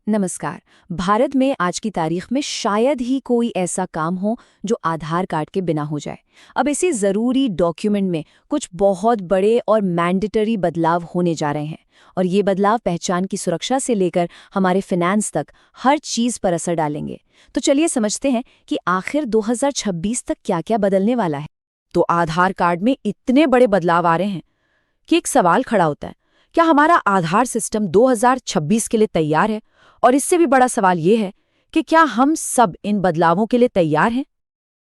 नमस्कार। भारत में आज की तारीख में शायद ही कोई ऐसा काम हो जो आधार कार्ड के बिना हो जाए। अब ऐसे ज़रूरी डॉक्यूमेंट में कुछ बहुत बड़े और मैंडेटरी बदलाव होने जा रहे हैं और ये बदलाव पहचान की सुरक्षा से लेकर हमारे फिनेंस तक हर चीज़ पर असर डालेंगे। तो चलिए समझते हैं कि आखिर 2026 तक क्या-क्या बदलने वाला है। तो आधार कार्ड में इतने बड़े बदलाव आ रहे हैं कि एक सवाल खड़ा होता है, क्या हमारा आधार सिस्टम 2026 के लिए तैयार है? और इससे भी बड़ा सवाल ये है कि क्या हम सब इन बदलावों के लिए तैयार हैं?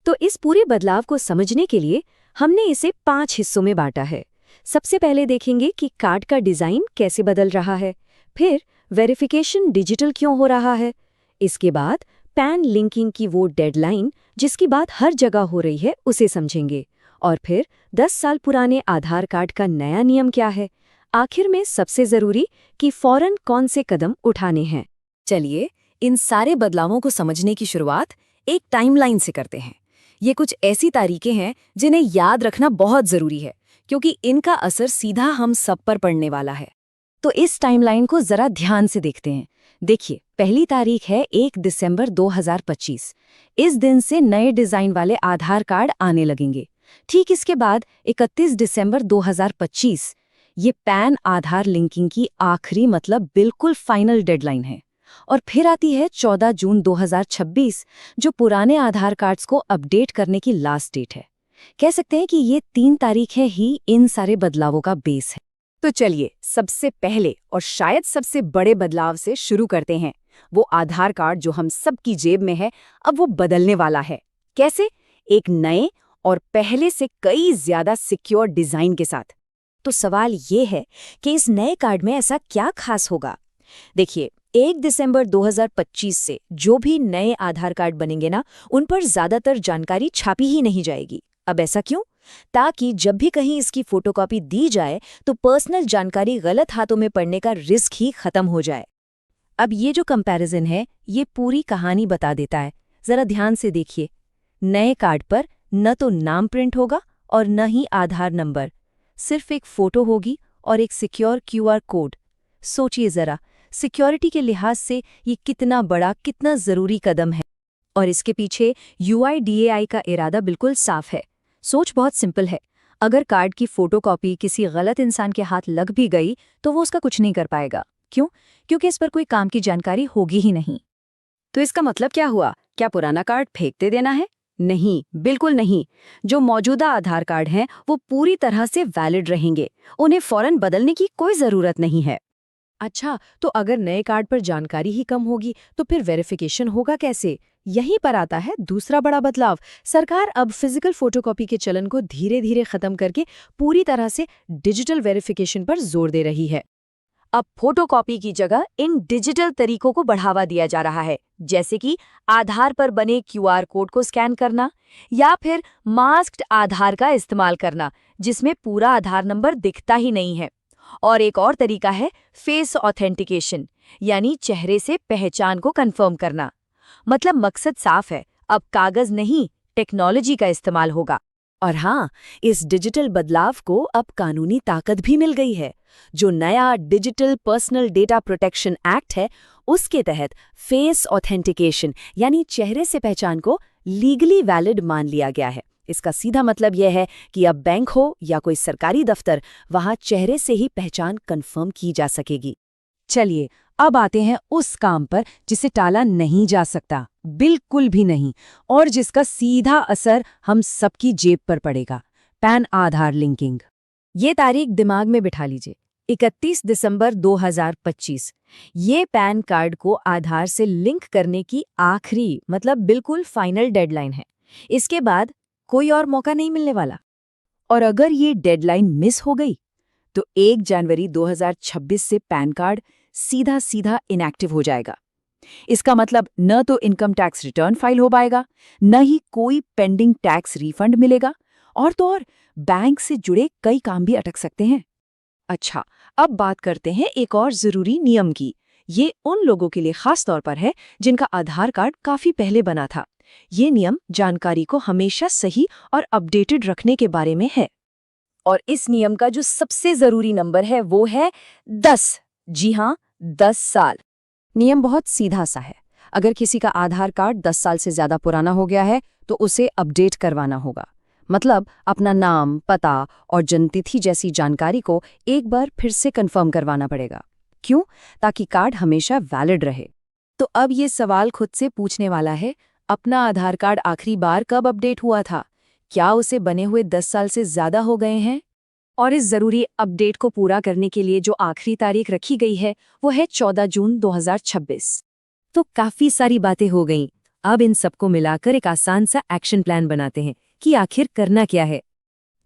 तो इस पूरे बदलाव को समझने के लिए हमने इसे 5 हिस्सों में बांटा है। सबसे पहले देखेंगे कि कार्ड का डिजाइन कैसे बदल रहा है, फिर वेरिफिकेशन डिजिटल क्यों हो रहा है, इसके बाद पैन लिंकिंग की वो डेडलाइन जिसकी बात हर जगह हो रही है उसे समझेंगे, और फिर 10 साल पुराने आधार कार्ड का नया नियम क्या है। आखिर में सबसे जरूरी कि फौरन कौन से कदम उठाने हैं। चलिए इन सारे बदलावों को समझने की शुरुआत एक टाइमलाइन से करते हैं। ये कुछ ऐसी तारीखें हैं जिन्हें याद रखना बहुत जरूरी है क्योंकि इनका असर सीधा हम सब पर पड़ने वाला है। तो इस टाइमलाइन को जरा ध्यान से देखते हैं। देखिए, पहली तारीख है 1 दिसंबर 2025। इस दिन से नए डिजाइन वाले आधार कार्ड आने लगेंगे। ठीक इसके बाद 31 दिसंबर 2025 ये पैन आधार लिंकिंग की आखिरी मतलब बिल्कुल फाइनल डेडलाइन है। और फिर आती है 14 जून 2026 जो पुराने आधार कार्ड्स को अपडेट करने की लास्ट डेट है। कह सकते हैं कि ये 3 तारीखें ही इन सारे बदलावों का बेस है। तो चलिए सबसे पहले और शायद सबसे बड़े बदलाव से शुरू करते हैं। वो आधार कार्ड जो हम सबकी जेब में है, अब वो बदलने वाला है। कैसे? एक नए और पहले से कई ज्यादा सिक्योर डिजाइन के साथ। तो सवाल ये है कि इस नए कार्ड में ऐसा क्या खास होगा? देखिए, 1 दिसंबर 2025 से जो भी नए आधार कार्ड बनेंगे ना, उन पर ज्यादातर जानकारी छापी ही नहीं जाएगी। अब ऐसा क्यों? ताकि जब भी कहीं इसकी फोटोकॉपी दी जाए तो पर्सनल जानकारी गलत हाथों में पड़ने का रिस्क ही खत्म हो जाए। अब ये जो कंपैरिजन है, ये पूरी कहानी बता देता है। जरा ध्यान से देखिए। नए कार्ड पर न तो नाम प्रिंट होगा और न ही आधार नंबर, सिर्फ एक फोटो होगी और एक सिक्योर QR कोड। सोचिए जरा, सिक्योरिटी के लिहाज से ये कितना बड़ा, कितना जरूरी कदम है। और इसके पीछे UIDAI का इरादा बिल्कुल साफ है। सोच बहुत सिंपल है। अगर कार्ड की फोटोकॉपी किसी गलत इंसान के हाथ लग भी गई तो वो उसका कुछ नहीं कर पाएगा। क्यों? क्योंकि इस पर कोई काम की जानकारी होगी ही नहीं। तो इसका मतलब क्या हुआ? क्या पुराना कार्ड फेंकते देना है? नहीं, बिल्कुल नहीं। जो मौजूदा आधार कार्ड हैं वो पूरी तरह से वैलिड रहेंगे। उन्हें फौरन बदलने की कोई जरूरत नहीं है। अच्छा, तो अगर नए कार्ड पर जानकारी ही कम होगी तो फिर वेरिफिकेशन होगा कैसे? यहीं पर आता है दूसरा बड़ा बदलाव। सरकार अब फिजिकल फोटोकॉपी के चलन को धीरे धीरे खत्म करके पूरी तरह से डिजिटल वेरिफिकेशन पर जोर दे रही है। अब फोटोकॉपी की जगह इन डिजिटल तरीकों को बढ़ावा दिया जा रहा है, जैसे कि आधार पर बने QR कोड को स्कैन करना या फिर मास्क्ड आधार का इस्तेमाल करना, जिसमें पूरा आधार नंबर दिखता ही नहीं है। और एक और तरीका है फेस ऑथेंटिकेशन, यानी चेहरे से पहचान को कंफर्म करना। मतलब मकसद साफ है, अब कागज नहीं, टेक्नोलॉजी का इस्तेमाल होगा। और हाँ, इस डिजिटल बदलाव को अब कानूनी ताकत भी मिल गई है। जो नया digital personal data protection act है, उसके तहत फेस ऑथेंटिकेशन यानी चेहरे से पहचान को लीगली वैलिड मान लिया गया है। इसका सीधा मतलब यह है कि अब बैंक हो या कोई सरकारी दफ्तर, वहां चेहरे से ही पहचान कंफर्म की जा सकेगी। चलिए अब आते हैं उस काम पर जिसे टाला नहीं जा सकता, बिल्कुल भी नहीं, और जिसका सीधा असर हम सबकी जेब पर पड़ेगा। पैन आधार लिंकिंग। ये तारीख दिमाग में बिठा लीजिए, 31 दिसंबर 2025। ये पैन कार्ड को आधार से लिंक करने की आखिरी मतलब बिल्कुल फाइनल डेडलाइन है। इसके बाद कोई और मौका नहीं मिलने वाला। और अगर ये डेडलाइन मिस हो गई तो 1 जनवरी 2026 से पैन कार्ड सीधा सीधा इनएक्टिव हो जाएगा। इसका मतलब न तो इनकम टैक्स रिटर्न फाइल हो पाएगा, न ही कोई पेंडिंग टैक्स रिफंड मिलेगा, और तो और बैंक से जुड़े कई काम भी अटक सकते हैं। अच्छा, अब बात करते हैं एक और जरूरी नियम की। ये उन लोगों के लिए खास तौर पर है जिनका आधार कार्ड काफी पहले बना था। ये नियम जानकारी को हमेशा सही और अपडेटेड रखने के बारे में है। और इस नियम का जो सबसे जरूरी नंबर है वो है 10। जी हाँ, 10 साल। नियम बहुत सीधा सा है। अगर किसी का आधार कार्ड 10 साल से ज्यादा पुराना हो गया है तो उसे अपडेट करवाना होगा। मतलब अपना नाम, पता और जन्मतिथि जैसी जानकारी को एक बार फिर से कंफर्म करवाना पड़ेगा। क्यों? ताकि कार्ड हमेशा वैलिड रहे। तो अब ये सवाल खुद से पूछने वाला है, अपना आधार कार्ड आखिरी बार कब अपडेट हुआ था? क्या उसे बने हुए 10 साल से ज्यादा हो गए हैं? और इस जरूरी अपडेट को पूरा करने के लिए जो आखिरी तारीख रखी गई है वो है 14 जून 2026। तो काफी सारी बातें हो गईं। अब इन सबको मिलाकर एक आसान सा एक्शन प्लान बनाते हैं कि आखिर करना क्या है।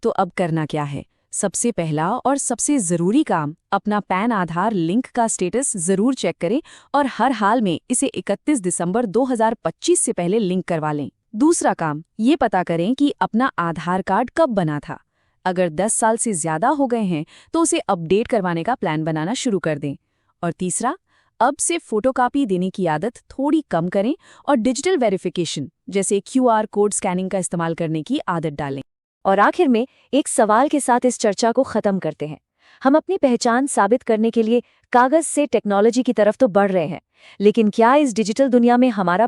तो अब करना क्या है? सबसे पहला और सबसे जरूरी काम, अपना पैन आधार लिंक का स्टेटस जरूर चेक करें और हर हाल में इसे 31 दिसंबर 2025 से पहले लिंक करवा लें। दूसरा काम, ये पता करें कि अपना आधार कार्ड कब बना था। अगर 10 साल से ज्यादा हो गए हैं तो उसे अपडेट करवाने का प्लान बनाना शुरू कर दें। और तीसरा, अब से फोटोकॉपी देने की आदत थोड़ी कम करें और डिजिटल वेरिफिकेशन जैसे QR कोड स्कैनिंग का इस्तेमाल करने की आदत डालें। और आखिर में एक सवाल के साथ इस चर्चा को खत्म करते हैं। हम अपनी पहचान साबित करने के लिए कागज से टेक्नोलॉजी की तरफ तो बढ़ रहे हैं, लेकिन क्या इस डिजिटल दुनिया में हमारा